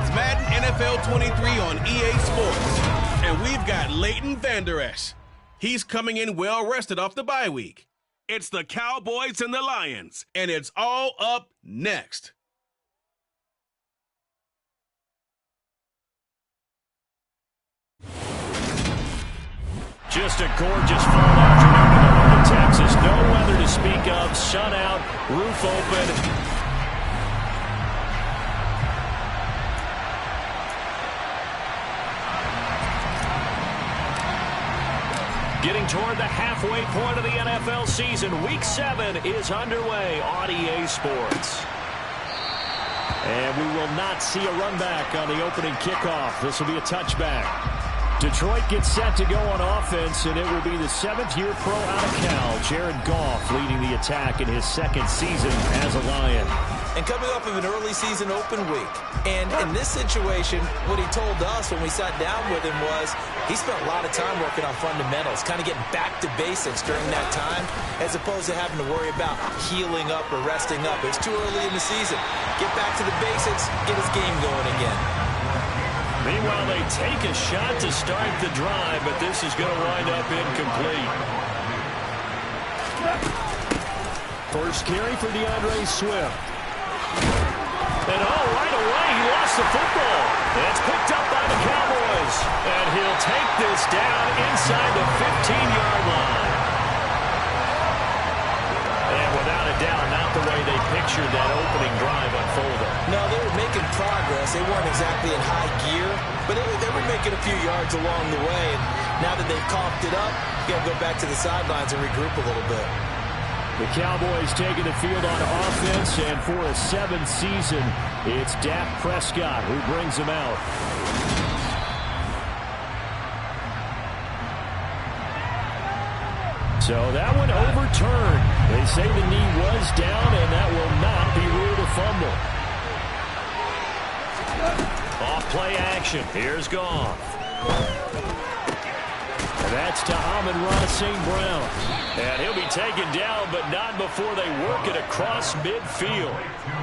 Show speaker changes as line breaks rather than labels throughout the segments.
It's Madden NFL 23 on EA Sports. And we've got Leighton Vander Esch. He's coming in well-rested off the bye week. It's the Cowboys and the Lions, and it's all up next.
Just a gorgeous fall afternoon in the heart of Texas. No weather to speak of. Sun out, roof open. Getting toward the halfway point of the NFL season. Week 7 is underway on EA Sports. And we will not see a run back on the opening kickoff. This will be a touchback. Detroit gets set to go on offense, and it will be the 7th-year pro out of Cal, Jared Goff, leading the attack in his 2nd season as a Lion.
And coming off of an early season open week. And in this situation, what he told us when we sat down with him was he spent a lot of time working on fundamentals, kind of getting back to basics during that time, as opposed to having to worry about healing up or resting up. It's too early in the season. Get back to the basics, get his game going again.
Meanwhile, they take a shot to start the drive, but this is going to wind up incomplete. First carry for DeAndre Swift. And right away, he lost the football. It's picked up by the Cowboys. And he'll take this down inside the 15-yard line. And without a doubt, not the way they pictured that opening drive unfolding.
No, they were making progress. They weren't exactly in high gear, but they were making a few yards along the way. And now that they've coughed it up, you got to go back to the sidelines and regroup a little bit.
The Cowboys taking the field on offense, and for a 7th season, it's Dak Prescott who brings them out. So that one overturned. They say the knee was down, and that will not be ruled a fumble. Off-play action. Here's Goff. And that's to Amon-Ra St. Brown. And he'll be taken down, but not before they work it across midfield.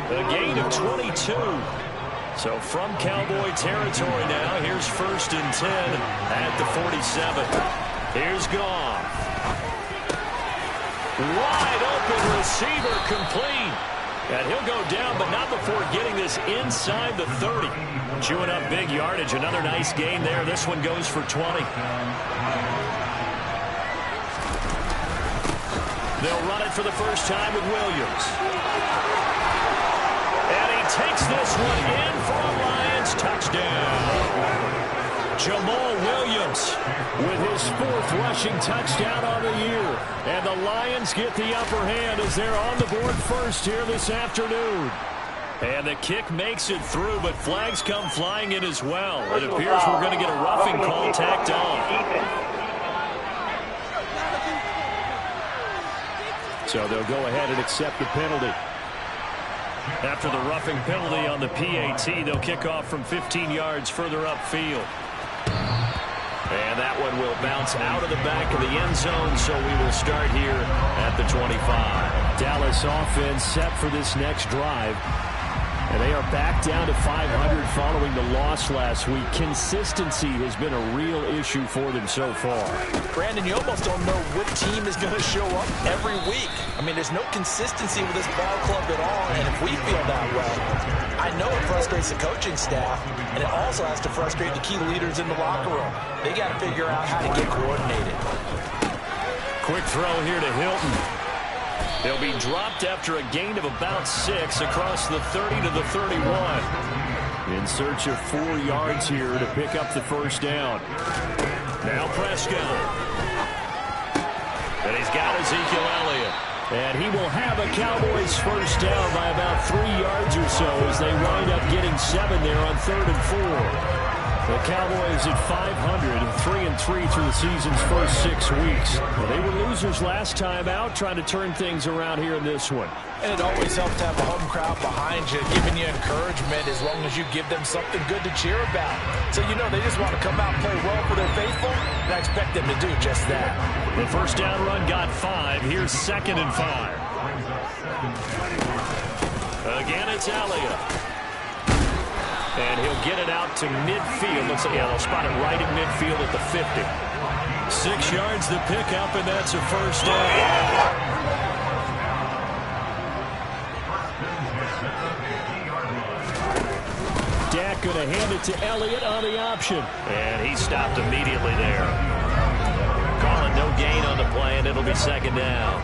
A gain of 22. So from Cowboy territory now, here's 1st and 10 at the 47. Here's Goff. Wide open receiver complete. And he'll go down, but not before getting this inside the 30. Chewing up big yardage. Another nice gain there. This one goes for 20. They'll run it for the first time with Williams. And he takes this one in for a Lions touchdown. Jamal Williams with his 4th rushing touchdown on the year. And the Lions get the upper hand as they're on the board first here this afternoon. And the kick makes it through, but flags come flying in as well. It appears we're going to get a roughing call tacked on. So they'll go ahead and accept the penalty. After the roughing penalty on the PAT, they'll kick off from 15 yards further upfield. And that one will bounce out of the back of the end zone, so we will start here at the 25. Dallas offense set for this next drive. And they are back down to 500 following the loss last week. Consistency has been a real issue for them so far.
Brandon, you almost don't know what team is going to show up every week. I mean, there's no consistency with this ball club at all, and if we feel that way, I know it frustrates the coaching staff, and it also has to frustrate the key leaders in the locker room. They got to figure out how to get coordinated.
Quick throw here to Hilton. They'll be dropped after a gain of about 6 across the 30 to the 31. In search of 4 yards here to pick up the first down. Now Prescott. And he's got Ezekiel Elliott. And he will have a Cowboys first down by about 3 yards or so as they wind up getting 7 there on 3rd and 4. The Cowboys at 500, 3-3 through the season's first 6 weeks. Well, they were losers last time out, trying to turn things around here in this one.
And it always helps to have a home crowd behind you, giving you encouragement as long as you give them something good to cheer about. So, you know, they just want to come out and play well for their faithful, and I expect them to do just that.
The first down run got 5. Here's 2nd and 5. Again, it's Elliott. And he'll get it out to midfield. Looks like, yeah, they'll spot it right in midfield at the 50. 6 yards the pickup, and that's a first down. Dak going to hand it to Elliott on the option. And he stopped immediately there. Calling no gain on the play, and it'll be second down.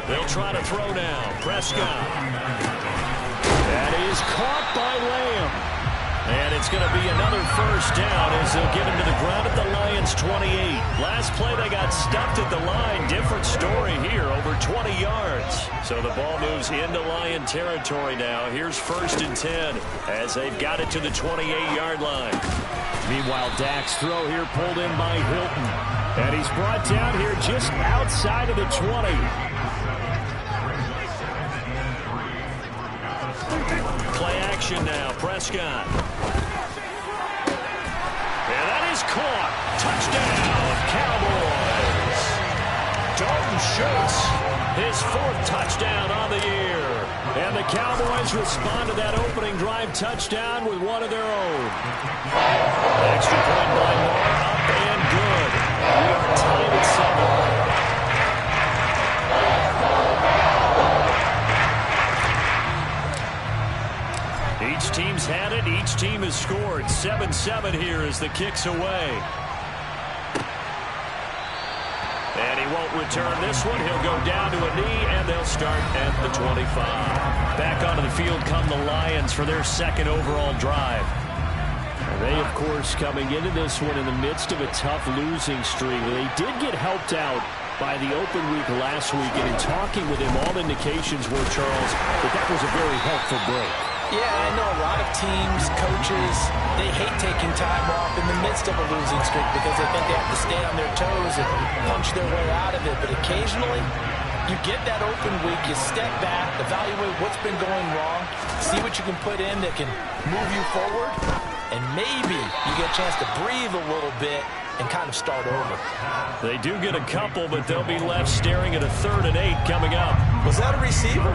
They'll try to throw now. Prescott. That is caught by Lamb. And it's going to be another first down as they'll get him to the ground at the Lions' 28. Last play they got stuffed at the line. Different story here, over 20 yards. So the ball moves into Lion territory now. Here's 1st and 10 as they've got it to the 28-yard line. Meanwhile, Dak's throw here pulled in by Hilton. And he's brought down here just outside of the 20. Play action now. Prescott. And that is caught. Touchdown, Cowboys. Dalton Schultz, his 4th touchdown on the year. And the Cowboys respond to that opening drive touchdown with one of their own. Extra point by Moore, up and good. We are tied at 7. Each team's had it. Each team has scored. 7-7 here as the kick's away. And he won't return this one. He'll go down to a knee, and they'll start at the 25. Back onto the field come the Lions for their 2nd overall drive. And they, of course, coming into this one in the midst of a tough losing streak. They did get helped out by the open week last week, and in talking with him, all indications were, Charles, that was a very helpful break.
Yeah, I know a lot of teams, coaches, they hate taking time off in the midst of a losing streak because they think they have to stay on their toes and punch their way out of it. But occasionally, you get that open week, you step back, evaluate what's been going wrong, see what you can put in that can move you forward, and maybe you get a chance to breathe a little bit and kind of start over.
They do get a couple, but they'll be left staring at a 3rd and 8 coming up.
Was that a receiver?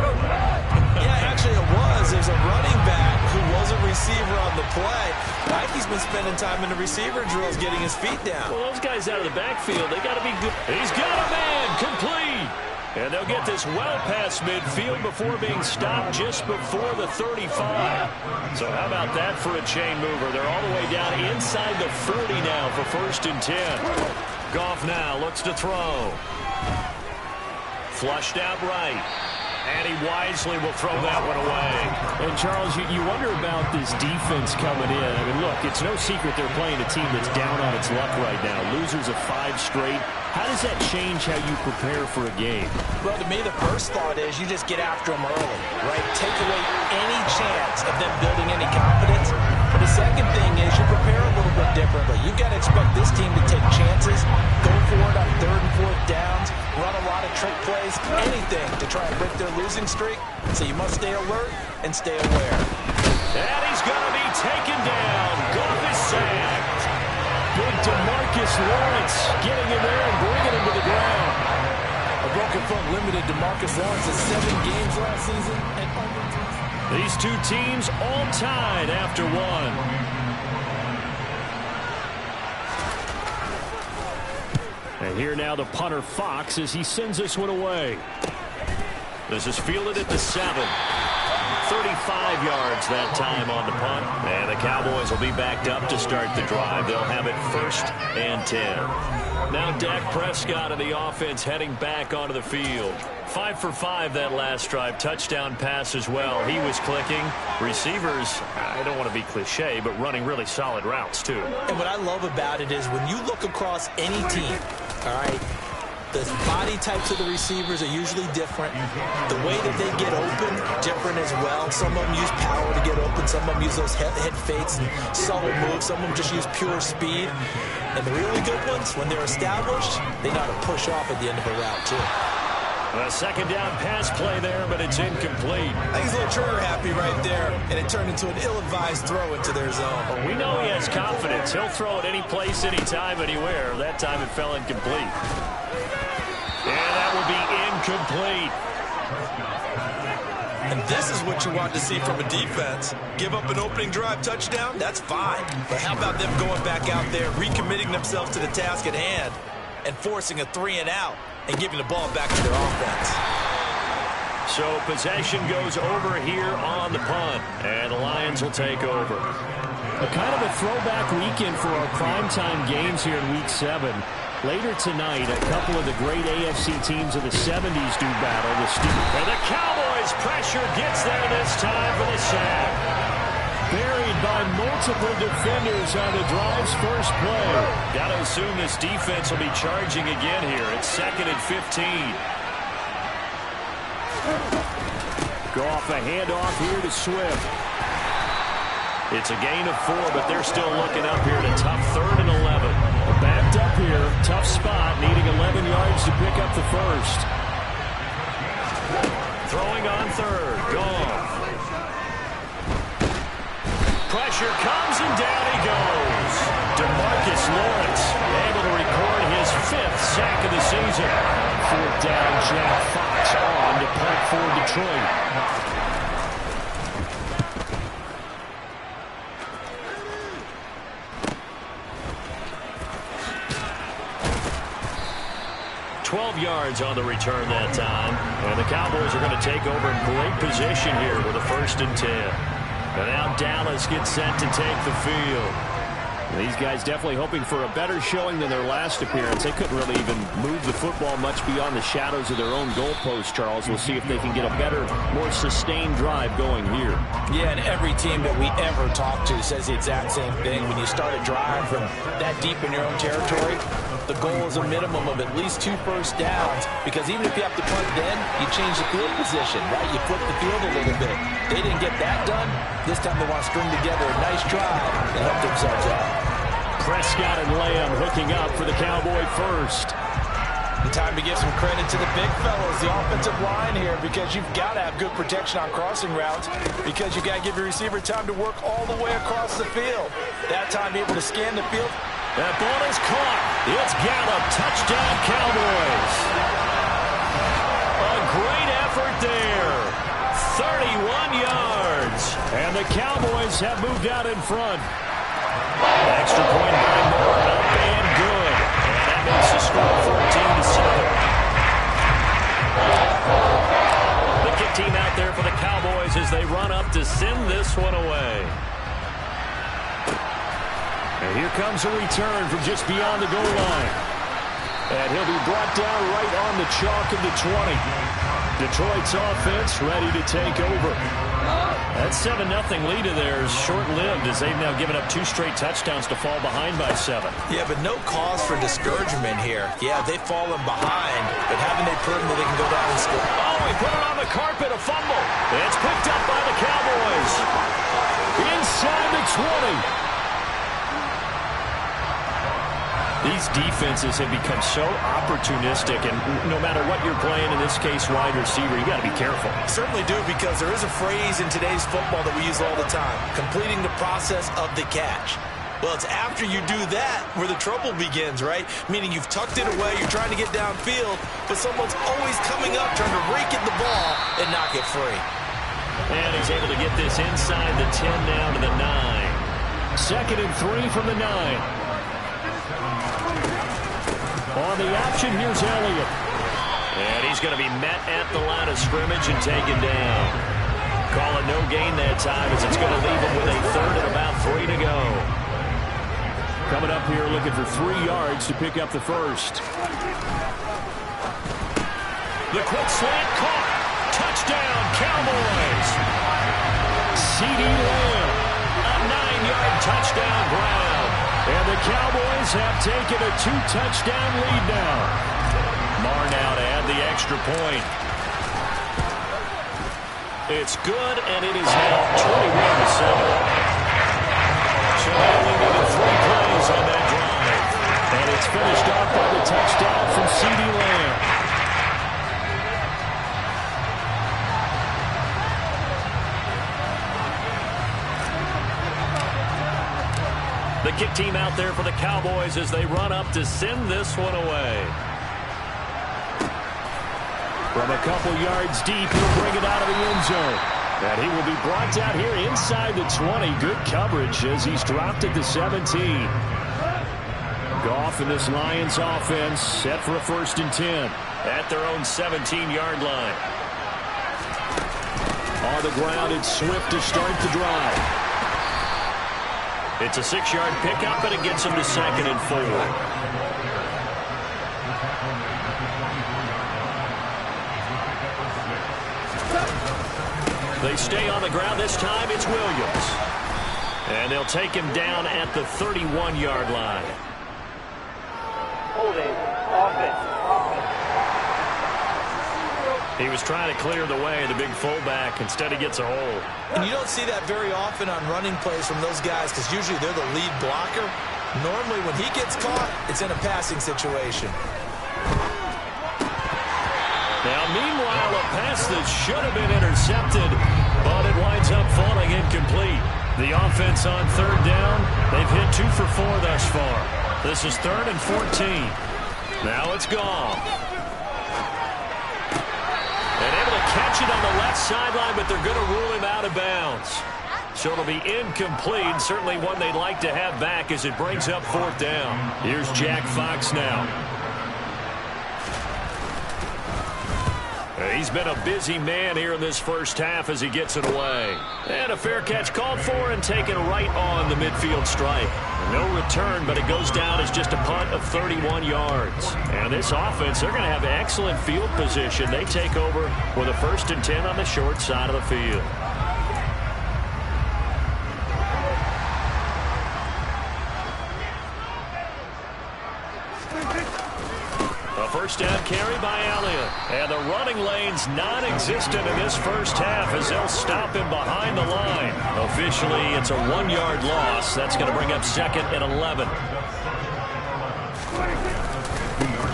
Yeah, actually it was. There's a running back who was a receiver on the play. Mikey's been spending time in the receiver drills getting his feet down.
Well, those guys out of the backfield, they got to be good. He's got a man, complete. And they'll get this well past midfield before being stopped just before the 35. So how about that for a chain mover? They're all the way down inside the 40 now for 1st and 10. Goff now looks to throw. Flushed out right. And he wisely will throw that one away. And, Charles, you wonder about this defense coming in. I mean, look, it's no secret they're playing a team that's down on its luck right now. Losers of 5 straight. How does that change how you prepare for a game?
Well, to me, the first thought is you just get after them early, right? Take away any chance of them building any confidence. But the second thing is you prepare a little bit differently. You've got to expect this team to take chances, go for it on 3rd and 4th downs, run a lot of trick plays, anything to try and break their losing streak. So you must stay alert and stay aware.
And he's going to be taken down. Goff is sacked. Big DeMarcus Lawrence getting in there and bringing him to the ground.
A broken foot limited DeMarcus Lawrence in 7 games last season.
These two teams all tied after 1. And here now the punter Fox as he sends this one away. This is fielded at the 7. 35 yards that time on the punt. And the Cowboys will be backed up to start the drive. They'll have it 1st and 10. Now Dak Prescott of the offense heading back onto the field. 5 for 5 that last drive. Touchdown pass as well. He was clicking. Receivers, I don't want to be cliche, but running really solid routes too.
And what I love about it is when you look across any team, all right, the body types of the receivers are usually different. The way that they get open, different as well. Some of them use power to get open. Some of them use those head fakes and subtle moves. Some of them just use pure speed. And the really good ones, when they're established, they know how to push off at the end of a route, too.
A 2nd down pass play there, but it's incomplete.
I think he's a little trigger happy right there, and it turned into an ill-advised throw into their zone.
Well, we know he has confidence. He'll throw it any place, anytime, anywhere. That time it fell incomplete. And that will be incomplete.
And this is what you want to see from a defense. Give up an opening drive touchdown, that's fine. But how about them going back out there, recommitting themselves to the task at hand, and forcing a 3-and-out and giving the ball back to their offense?
So possession goes over here on the punt, and the Lions will take over.
A kind of a throwback weekend for our primetime games here in Week 7. Later tonight, a couple of the great AFC teams of the 70s do battle.
And the Cowboys pressure gets there this time for the sack.
Buried by multiple defenders on the drive's first play.
Got to assume this defense will be charging again here. It's 2nd and 15.
Go off a handoff here to Swift.
It's a gain of 4, but they're still looking up here at a tough 3rd and 11.
Backed up here, tough spot, needing 11 yards to pick up the first.
Throwing on 3rd, gone. Pressure comes and down he goes. DeMarcus Lawrence able to record his 5th sack of the season.
4th down, Jack Fox on to punt for Detroit.
12 yards on the return that time. And the Cowboys are going to take over in great position here with a 1st and 10. And now Dallas gets set to take the field.
These guys definitely hoping for a better showing than their last appearance. They couldn't really even move the football much beyond the shadows of their own goalpost, Charles. We'll see if they can get a better, more sustained drive going here.
Yeah, and every team that we ever talk to says the exact same thing. When you start a drive from that deep in your own territory, the goal is a minimum of at least 2 first downs, because even if you have to punt then, you change the field position, right? You flip the field a little bit. They didn't get that done. This time they want to string together a nice drive and help themselves out.
Prescott and Lamb hooking up for the Cowboy first.
And time to give some credit to the big fellas, the offensive line here, because you've got to have good protection on crossing routes, because you've got to give your receiver time to work all the way across the field. That time able to scan the field.
That ball is caught. It's Gallup. Touchdown, Cowboys. A great effort there. 31 yards.
And the Cowboys have moved out in front.
Extra point by Moore. Up and good. And that makes the score 14-7. The kick team out there for the Cowboys as they run up to send this one away.
And here comes a return from just beyond the goal line. And he'll be brought down right on the chalk of the 20. Detroit's offense ready to take over.
That 7-0 lead of theirs short-lived as they've now given up 2 straight touchdowns to fall behind by 7.
Yeah, but no cause for discouragement here. Yeah, they've fallen behind, but haven't they proven that they can go down and score?
Oh, he put it on the carpet, a fumble. It's picked up by the Cowboys.
Inside the 20.
These defenses have become so opportunistic, and no matter what you're playing, in this case wide receiver, you got to be careful.
Certainly do, because there is a phrase in today's football that we use all the time: completing the process of the catch. Well, it's after you do that where the trouble begins, right? Meaning you've tucked it away, you're trying to get downfield, but someone's always coming up, trying to rake at the ball and knock it free.
And he's able to get this inside the 10 down to the 9.
2nd and 3 from the 9. On the option, here's Elliott.
And he's going to be met at the line of scrimmage and taken down. Call it no gain that time, as it's going to leave him with a 3rd and about 3 to go.
Coming up here looking for 3 yards to pick up the first.
The quick slant caught. Touchdown, Cowboys.
CeeDee Lamb.
A 9-yard touchdown ground.
And the Cowboys have taken a 2-touchdown lead now.
Marr now to add the extra point. It's good, and it is now 21-7. So they only needed 3 plays on that drive.
And it's finished off by the touchdown from CeeDee Lamb.
The kick team out there for the Cowboys as they run up to send this one away. From a couple yards deep, he'll bring it out of the end zone. And he will be brought down here inside the 20. Good coverage as he's dropped at the 17. Goff and this Lions offense set for a 1st and 10 at their own 17-yard line. On the ground, it's Swift to start the drive. It's a 6-yard pickup, and it gets him to 2nd and 4. They stay on the ground. This time it's Williams. And they'll take him down at the 31-yard line.
Holding. Offense.
He was trying to clear the way, the big fullback. Instead, he gets a hold.
And you don't see that very often on running plays from those guys because usually they're the lead blocker. Normally, when he gets caught, it's in a passing situation.
Now, meanwhile, a pass that should have been intercepted, but it winds up falling incomplete. The offense on 3rd down, they've hit 2 for 4 thus far. This is 3rd and 14. Now it's gone. And able to catch it on the left sideline, but they're going to rule him out of bounds. So it'll be incomplete, certainly one they'd like to have back as it brings up 4th down. Here's Jack Fox now. He's been a busy man here in this first half as he gets it away. And a fair catch called for and taken right on the midfield stripe. No return, but it goes down as just a punt of 31 yards. And this offense, they're going to have excellent field position. They take over with a 1st and 10 on the short side of the field. First down carry by Elliott. And the running lane's non-existent in this first half as they'll stop him behind the line. Officially, it's a 1-yard loss. That's going to bring up 2nd and 11.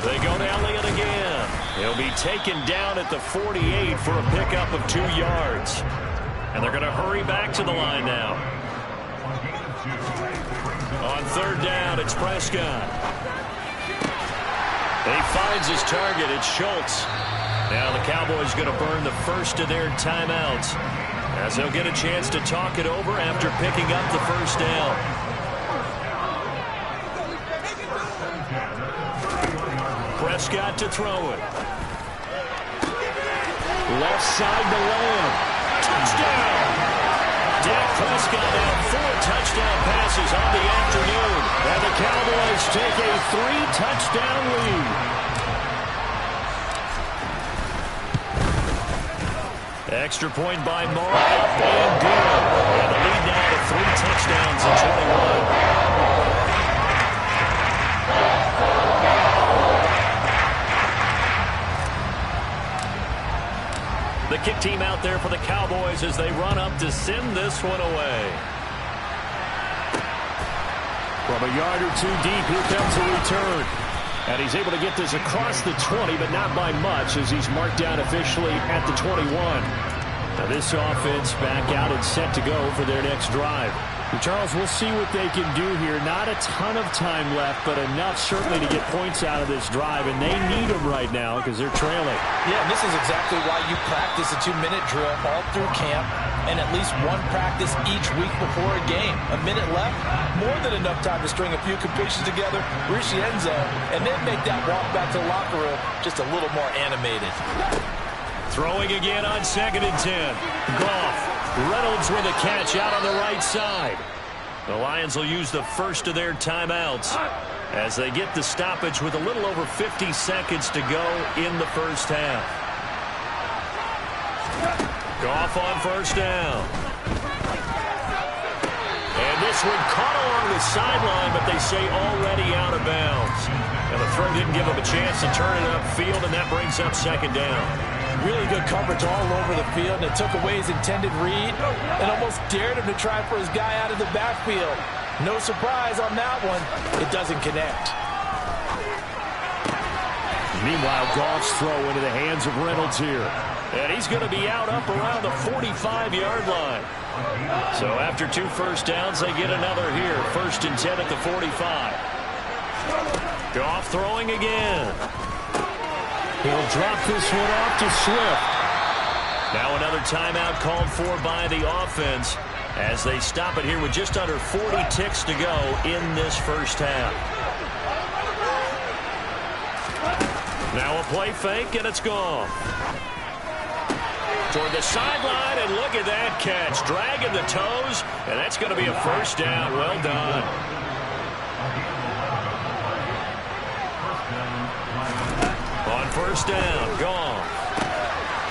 They go to Elliott again. He'll be taken down at the 48 for a pickup of 2 yards. And they're going to hurry back to the line now. On 3rd down, it's Prescott. He finds his target. It's Schultz. Now the Cowboys going to burn the first of their timeouts as they'll get a chance to talk it over after picking up the 1st down. Prescott to throw it. Left side to Lamb. Touchdown! Dak Prescott now 4 touchdown passes on the afternoon. And the Cowboys take a 3-touchdown lead. Extra point by Moore. Up and good. And the lead now to 3 touchdowns in 21. The kick team out there for the Cowboys as they run up to send this one away. From a yard or 2 deep, here comes a return. And he's able to get this across the 20, but not by much as he's marked down officially at the 21. Now this offense back out and set to go for their next drive. Charles, we'll see what they can do here. Not a ton of time left, but enough certainly to get points out of this drive, and they need them right now because they're trailing.
Yeah, and this is exactly why you practice a 2-minute drill all through camp and at least 1 practice each week before a game. A minute left, more than enough time to string a few completions together, reach the end zone, and then make that walk back to the locker room just a little more animated.
Throwing again on 2nd and 10. Goff. Reynolds with a catch out on the right side. The Lions will use the first of their timeouts as they get the stoppage with a little over 50 seconds to go in the first half. Goff on 1st down. And this one caught along the sideline, but they say already out of bounds. And the throw didn't give him a chance to turn it upfield, and that brings up 2nd down.
Really good coverage all over the field, and it took away his intended read and almost dared him to try for his guy out of the backfield. No surprise on that one. It doesn't connect.
Meanwhile, Goff's throw into the hands of Reynolds here. And he's going to be out up around the 45-yard line. So after 2 first downs, they get another here. 1st and 10 at the 45. Goff throwing again.
He'll drop this one off to Swift.
Now another timeout called for by the offense as they stop it here with just under 40 ticks to go in this first half. Now a play fake, and it's gone. Toward the sideline, and look at that catch. Dragging the toes, and that's going to be a first down. Well done. On first down, gone.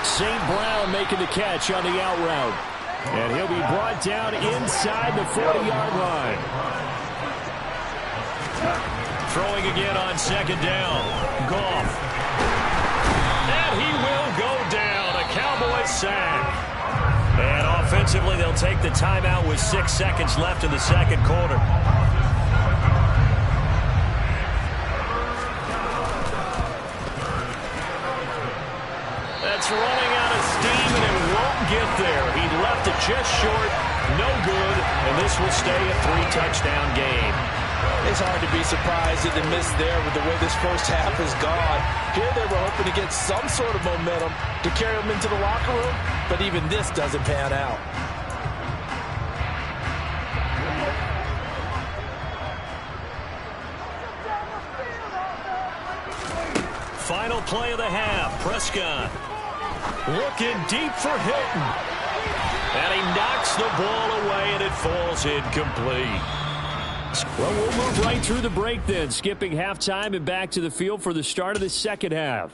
St. Brown making the catch on the out route. And he'll be brought down inside the 40-yard line.
Throwing again on second down. Goff. And he will go down. A Cowboys sack. And offensively, they'll take the timeout with 6 seconds left in the second quarter. That's running out of steam, and it won't get there. He left it just short. No good. And this will stay a 3-touchdown game.
It's hard to be surprised at the miss there with the way this first half has gone. Here they were hoping to get some sort of momentum to carry them into the locker room, but even this doesn't pan out.
Final play of the half. Prescott looking deep for Hilton. And he knocks the ball away, and it falls incomplete.
Well, we'll move right through the break then, skipping halftime and back to the field for the start of the second half.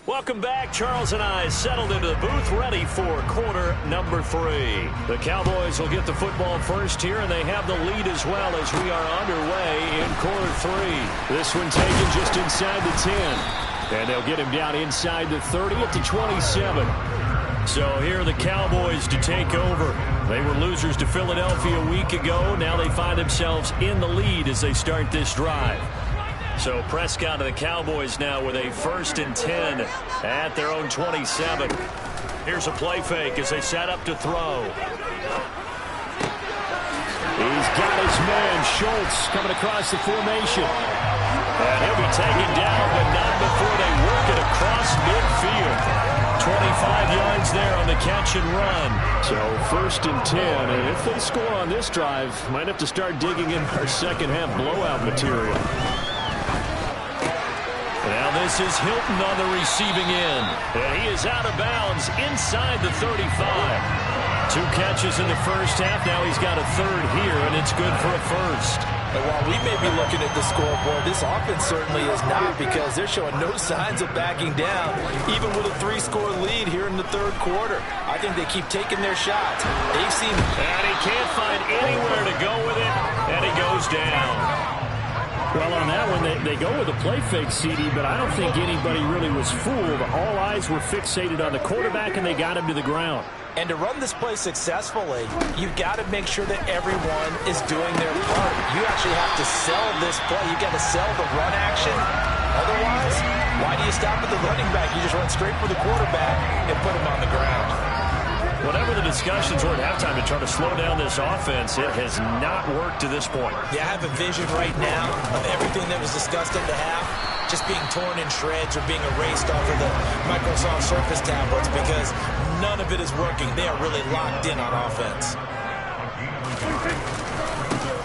Welcome back. Charles and I settled into the booth, ready for quarter number 3. The Cowboys will get the football first here, and they have the lead as well as we are underway in quarter 3.
This one taken just inside the 10. And they'll get him down inside the 30 at the 27.
So here are the Cowboys to take over. They were losers to Philadelphia a week ago. Now they find themselves in the lead as they start this drive. So Prescott and the Cowboys now with a 1st and 10 at their own 27. Here's a play fake as they set up to throw.
He's got his man, Schultz, coming across the formation.
And he'll be taken down, but not before they work it across midfield. 25 yards there on the catch and run.
So 1st and 10, and if they score on this drive, might have to start digging in our second half blowout material.
Now this is Hilton on the receiving end. And he is out of bounds inside the 35. 2 catches in the first half. Now he's got a 3rd here, and it's good for a 1st.
And while we may be looking at the scoreboard, this offense certainly is not, because they're showing no signs of backing down, even with a 3-score lead here in the 3rd quarter. I think they keep taking their shots. They've seen...
And he can't find anywhere to go with it, and he goes down.
Well, on that one, they go with a play fake, CD, but I don't think anybody really was fooled. All eyes were fixated on the quarterback, and they got him to the ground.
And to run this play successfully, you've got to make sure that everyone is doing their part. You actually have to sell this play. You've got to sell the run action. Otherwise, why do you stop at the running back? You just run straight for the quarterback and put him on the ground.
Whatever the discussions were at halftime to try to slow down this offense, it has not worked to this point.
Yeah, I have a vision right now of everything that was discussed at the half just being torn in shreds or being erased off of the Microsoft Surface tablets, because none of it is working. They are really locked in on offense.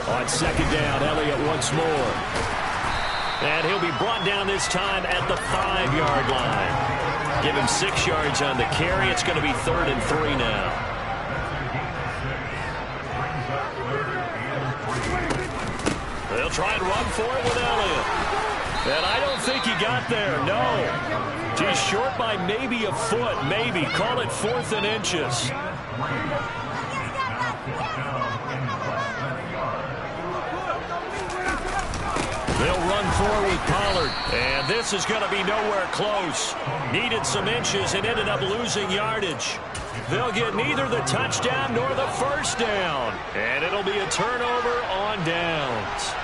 On second down, Elliott once more.
And he'll be brought down this time at the 5-yard line. Give him 6 yards on the carry. It's going to be 3rd and 3 now. They'll try and run for it with Elliott. And I don't think he got there, no. He's short by maybe a foot, maybe. Call it 4th and inches. They'll run forward with Pollard. And this is going to be nowhere close. Needed some inches and ended up losing yardage. They'll get neither the touchdown nor the first down. And it'll be a turnover on downs.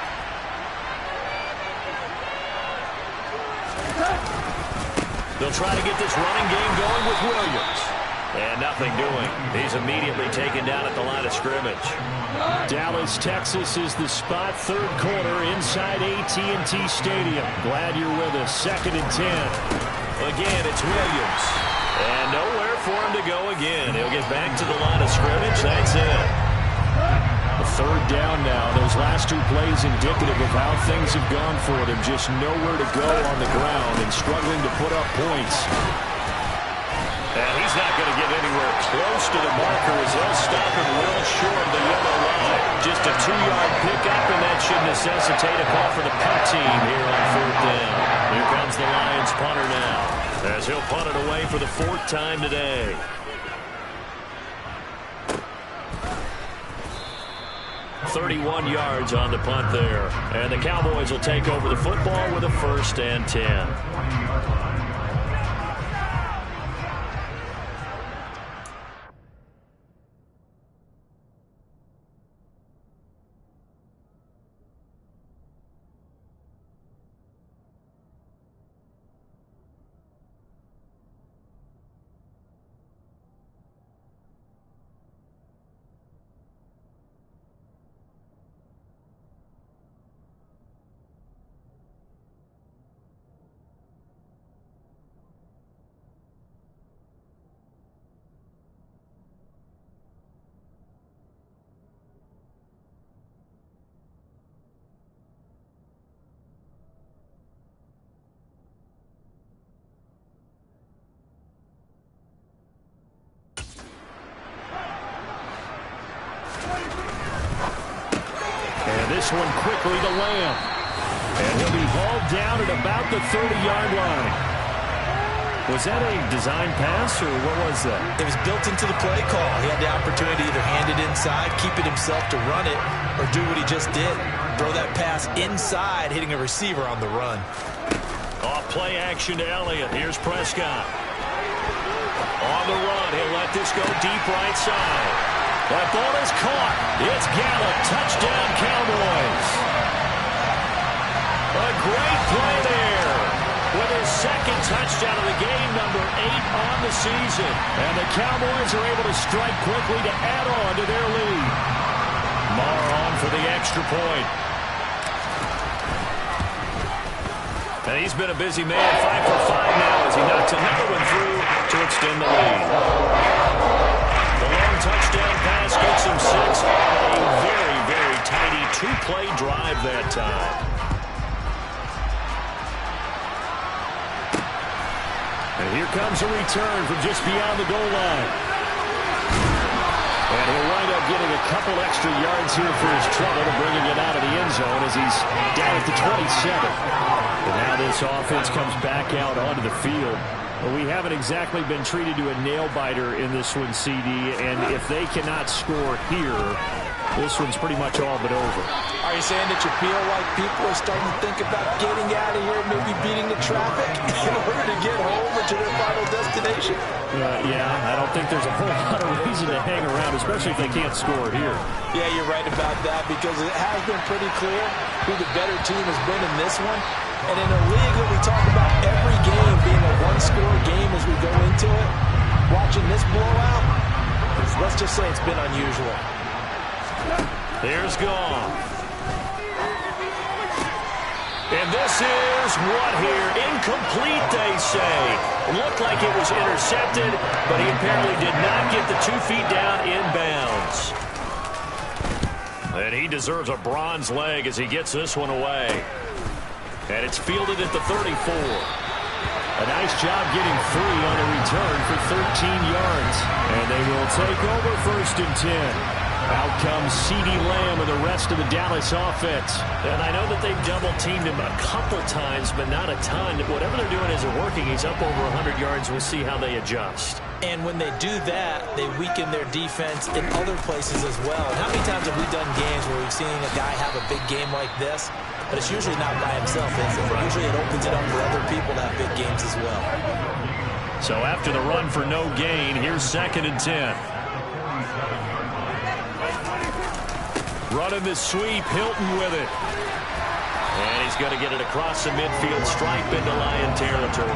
They'll try to get this running game going with Williams. And nothing doing. He's immediately taken down at the line of scrimmage.
Dallas, Texas is the spot. Third quarter inside AT&T Stadium. Glad you're with us. 2nd and 10.
Again, it's Williams. And nowhere for him to go again. He'll get back to the line of scrimmage. That's it.
A 3rd down now. Those last 2 plays indicative of how things have gone for them. Just nowhere to go on the ground and struggling to put up points.
And he's not going to get anywhere close to the marker as he'll stop him well short of the yellow line. Just a 2-yard pickup, and that should necessitate a call for the punt team here on 4th down. Here comes the Lions punter now, as he'll punt it away for the 4th time today. .31 yards on the punt there. And the Cowboys will take over the football with a 1st and 10.
This one quickly to Lamb. And he'll be hauled down at about the 30-yard line. Was that a design pass, or what was that?
It was built into the play call. He had the opportunity to either hand it inside, keep it himself to run it, or do what he just did. Throw that pass inside, hitting a receiver on the run.
Off play action to Elliott. Here's Prescott. On the run, he'll let this go deep right side. That ball is caught. It's Gallup. Touchdown, Cowboys. A great play there. With his 2nd touchdown of the game, number 8 on the season.
And the Cowboys are able to strike quickly to add on to their lead.
Marr on for the extra point. And he's been a busy man. 5 for 5 now as he knocks another one through to extend the lead. The long touchdown pass gets him 6 on a very, very tidy 2-play drive that time.
And here comes a return from just beyond the goal line. And he'll wind up getting a couple extra yards here for his trouble and bringing it out of the end zone as he's down at the 27. And now this offense comes back out onto the field. Well, we haven't exactly been treated to a nail-biter in this one, CD, and if they cannot score here, this one's pretty much all but over.
Are you saying that you feel like people are starting to think about getting out of here, maybe beating the traffic in order to get home or to their final destination?
Yeah, I don't think there's a whole lot of reason to hang around, especially if they can't score here.
Yeah, you're right about that, because it has been pretty clear who the better team has been in this one. And in a league that we talk about every game being a one-score game as we go into it, watching this blowout, let's just say it's been unusual.
Here's Goff. And this is what here? Incomplete, they say. Looked like it was intercepted, but he apparently did not get the 2 feet down inbounds. And he deserves a bronze leg as he gets this one away. And it's fielded at the 34.
A nice job getting free on a return for 13 yards. And they will take over 1st and 10. Out comes CeeDee Lamb and the rest of the Dallas offense.
And I know that they've double-teamed him a couple times, but not a ton. Whatever they're doing isn't working. He's up over 100 yards. We'll see how they adjust.
And when they do that, they weaken their defense in other places as well. And how many times have we done games where we've seen a guy have a big game like this? But it's usually not by himself, is it? Usually it opens it up for other people to have big games as well.
So after the run for no gain, here's 2nd and 10. Running the sweep, Hilton with it. And he's going to get it across the midfield stripe into Lion territory.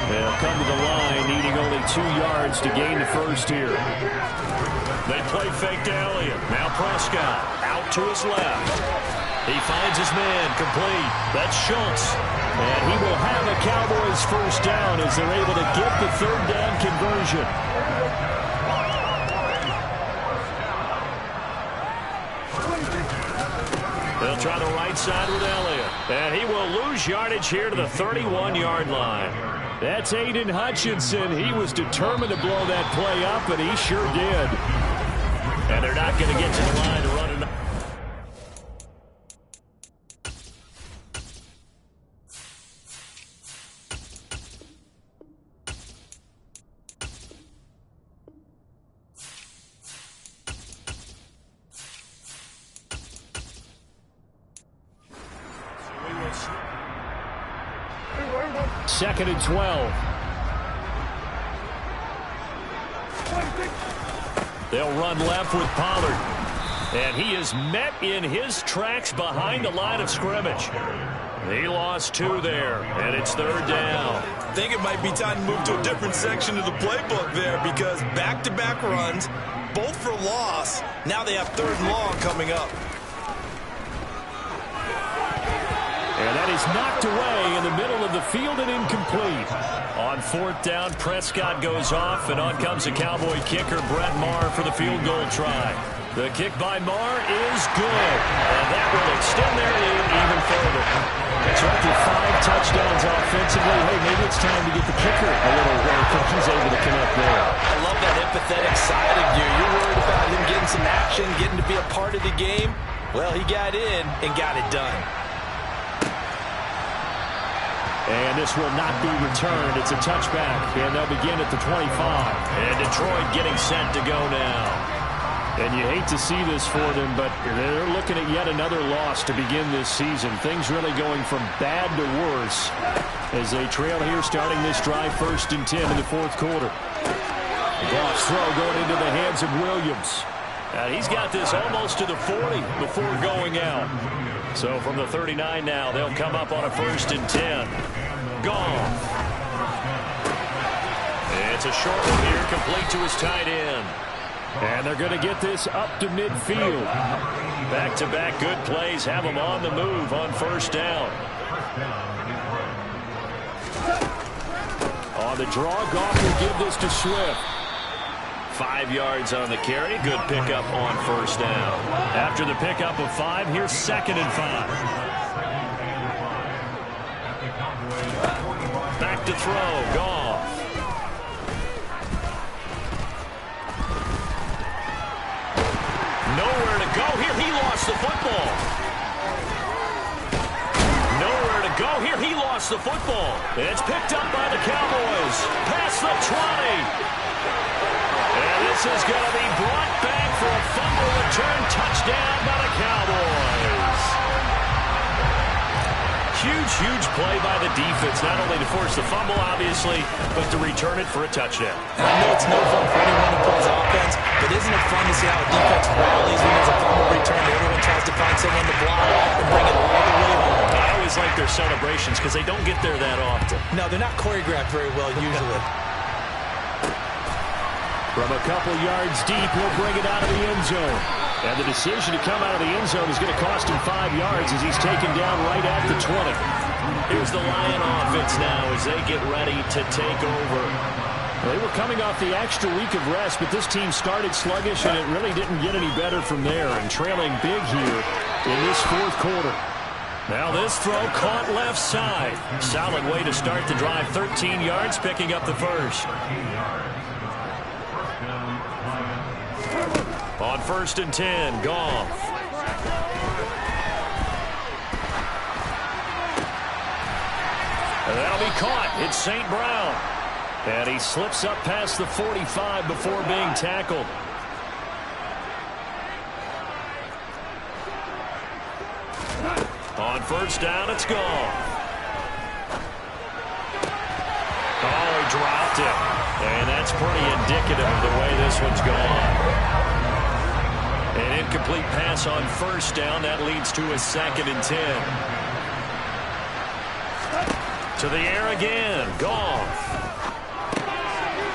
They'll come to the line, needing only 2 yards to gain the first here.
They play fake to Elliott. Now Prescott out to his left. He finds his man complete. That's Schultz.
And he will have a Cowboys first down as they're able to get the third down conversion.
They'll try the right side with Elliott. And he will lose yardage here to the 31-yard line.
That's Aiden Hutchinson. He was determined to blow that play up, and he sure did.
And they're not going to get to the line to run it.
Second and 12.
They'll run left with Pollard. And he is met in his tracks behind the line of scrimmage. He lost 2 there, and it's third down.
I think it might be time to move to a different section of the playbook there, because back-to-back runs, both for loss. Now they have third and long coming up.
And that is knocked away in the middle of the field and incomplete.
On fourth down, Prescott goes off, and on comes the Cowboy kicker, Brett Maher, for the field goal try. The kick by Maher is good, and that will extend their lead even further.
So after 5 touchdowns offensively, hey, maybe it's time to get the kicker a little work, and he's able to connect there.
I love that empathetic side of you. You're worried about him getting some action, getting to be a part of the game. Well, he got in and got it done.
And this will not be returned. It's a touchback, and they'll begin at the 25.
And Detroit getting set to go now.
And you hate to see this for them, but they're looking at yet another loss to begin this season. Things really going from bad to worse as they trail here starting this drive, 1st and 10 in the 4th quarter. Goff's throw going into the hands of Williams.
And he's got this almost to the 40 before going out. So from the 39 now, they'll come up on a 1st and 10. Goff. It's a short one here, complete to his tight end.
And they're going to get this up to midfield.
Back-to-back good plays have them on the move on 1st down.
On the draw, Goff will give this to Swift.
5 yards on the carry. Good pickup on 1st down.
After the pickup of 5, here's 2nd and 5.
Back to throw. Goff. Nowhere to go here. He lost the football. Nowhere to go here. He lost the football. It's picked up by the Cowboys. Past the 20. And this is going to be brought back for a fumble return touchdown by the Cowboys. Huge play by the defense, not only to force the fumble, obviously, but to return it for a touchdown.
And I know it's no fun for anyone who plays offense, but isn't it fun to see how a defense rallies when there's a fumble return? Everyone tries to find someone to block and bring it all the way home.
I always like their celebrations because they don't get there that often.
No, they're not choreographed very well usually.
From a couple yards deep, he'll bring it out of the end zone. And the decision to come out of the end zone is going to cost him 5 yards as he's taken down right at the 20.
Here's the Lion offense now as they get ready to take over.
They were coming off the extra week of rest, but this team started sluggish, and it really didn't get any better from there, and trailing big here in this 4th quarter.
Now this throw caught left side. Solid way to start the drive. 13 yards, picking up the first. On 1st and 10, Goff.
And that'll be caught. It's St. Brown. And he slips up past the 45 before being tackled.
On 1st down, it's Goff. Oh, he dropped it. And that's pretty indicative of the way this one's gone. An incomplete pass on 1st down. That leads to a 2nd and 10. To the air again. Goff.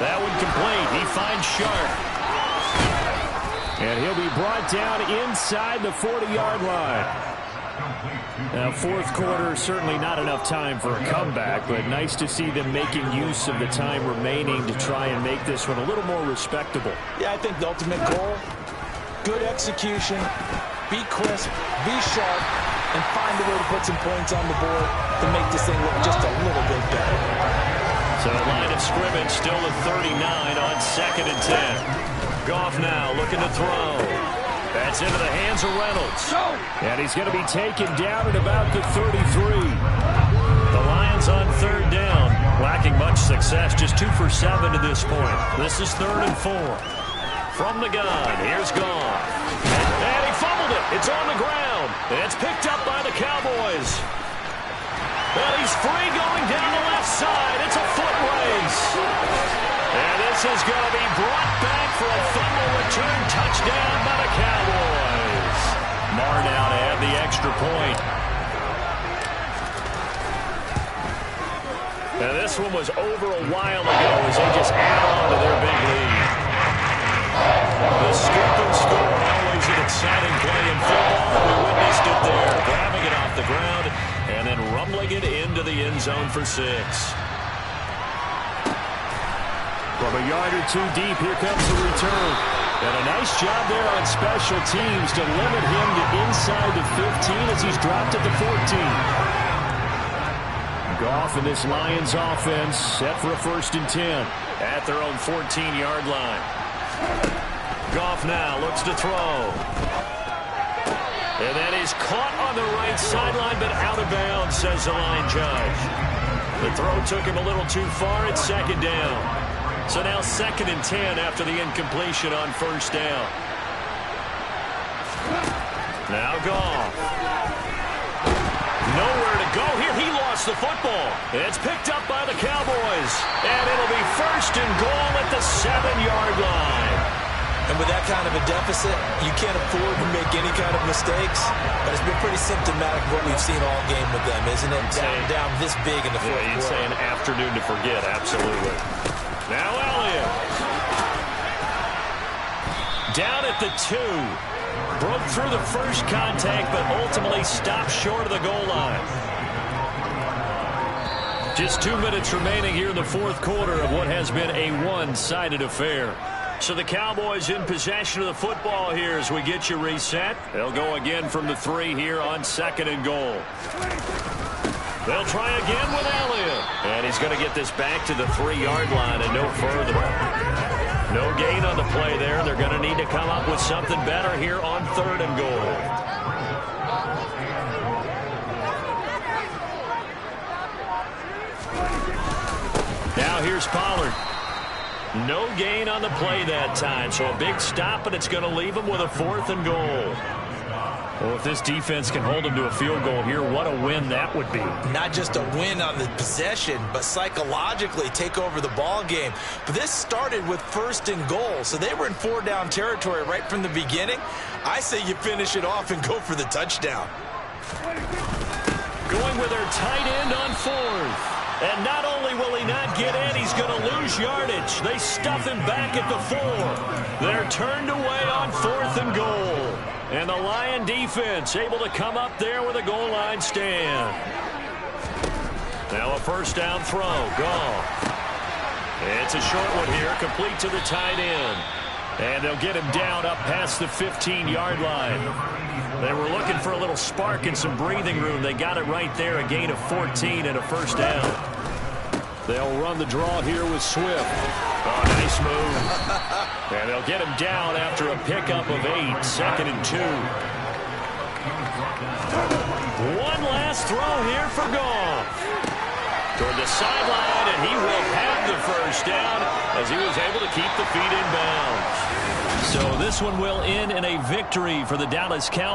That one complete. He finds Sharp.
And he'll be brought down inside the 40-yard line. Now, fourth quarter, certainly not enough time for a comeback, but nice to see them making use of the time remaining to try and make this one a little more respectable.
Yeah, I think the ultimate goal, good execution, be crisp, be sharp, and find a way to put some points on the board to make this thing look just a little bit better.
So the line of scrimmage still at 39 on 2nd and 10. Goff now looking to throw. That's into the hands of Reynolds.
And he's going to be taken down at about the 33.
The Lions on 3rd down, lacking much success, just 2 for 7 to this point. This is 3rd and 4. From the gun, here's Goff. And he fumbled it. It's on the ground. And it's picked up by the Cowboys. Well, he's free going down the left side. It's a foot race. And this is going to be brought back for a fumble return touchdown by the Cowboys. Marr now to add the extra point. Now this one was over a while ago as they just add on to their big lead. The scoop and score, always an exciting play in football. We witnessed it there, grabbing it off the ground and then rumbling it into the end zone for 6.
From a yard or two deep, here comes the return. And a nice job there on special teams to limit him to inside the 15 as he's dropped at the 14. Goff and this Lions offense set for a 1st and 10.
At their own 14-yard line. Goff now looks to throw. And that is caught on the right sideline, but out of bounds, says the line judge. The throw took him a little too far. It's 2nd down. So now 2nd and 10 after the incompletion on 1st down. Now Goff. Nowhere to go here. He lost the football. It's picked up by the Cowboys. And it'll be 1st and goal at the 7-yard line.
And with that kind of a deficit, you can't afford to make any kind of mistakes. But it's been pretty symptomatic of what we've seen all game with them, isn't it? Down this big in the fourth quarter.
You'd say an afternoon to forget, absolutely. Now Elliott. Down at the 2. Broke through the first contact, but ultimately stopped short of the goal line. Just 2 minutes remaining here in the fourth quarter of what has been a one-sided affair. So the Cowboys in possession of the football here as we get you reset. They'll go again from the 3 here on 2nd and goal. They'll try again with Elliott. And he's going to get this back to the 3-yard line and no further. No gain on the play there. They're going to need to come up with something better here on 3rd and goal. Now here's Pollard. No gain on the play that time. So a big stop, and it's going to leave him with a 4th and goal. Well, if this defense can hold them to a field goal here, what a win that would be.
Not just a win on the possession, but psychologically take over the ball game. But this started with 1st and goal, so they were in 4-down territory right from the beginning. I say you finish it off and go for the touchdown.
Going with their tight end on 4th. And not only will he not get in, he's going to lose yardage. They stuff him back at the 4. They're turned away on 4th and goal. And the Lion defense able to come up there with a goal line stand. Now a 1st down throw. Goff. It's a short one here, complete to the tight end. And they'll get him down up past the 15-yard line. They were looking for a little spark and some breathing room. They got it right there, a gain of 14 and a 1st down.
They'll run the draw here with Swift.
Oh, nice move. And they'll get him down after a pickup of 8, 2nd and 2. One last throw here for Goff. Toward the sideline, and he will have the 1st down as he was able to keep the feet in bounds. So this one will end in a victory for the Dallas Cowboys.